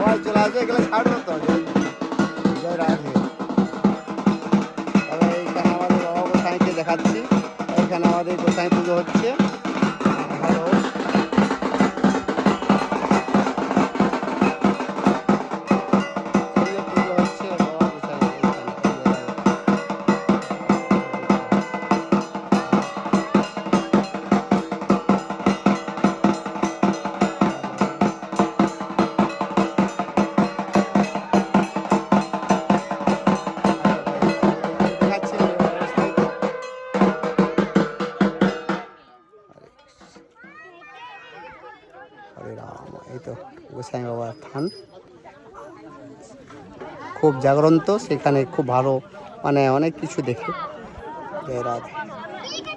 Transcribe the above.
সবাই চলে আসবে, এগুলো ছাড়বো তো। জয় রাধে। তবে এইখানে আমাদের বাবা গোসাইকে দেখাচ্ছি, এখানে আমাদের গোসাই পুজো হচ্ছে। হ্যালো, পুজো হচ্ছে বাবা গোসাই দেখাচ্ছি। হরে রাম। এই তো গোসাই বাবার থান, খুব জাগ্রন্ত, সেখানে খুব ভালো, মানে অনেক কিছু দেখে। জয় রাধে।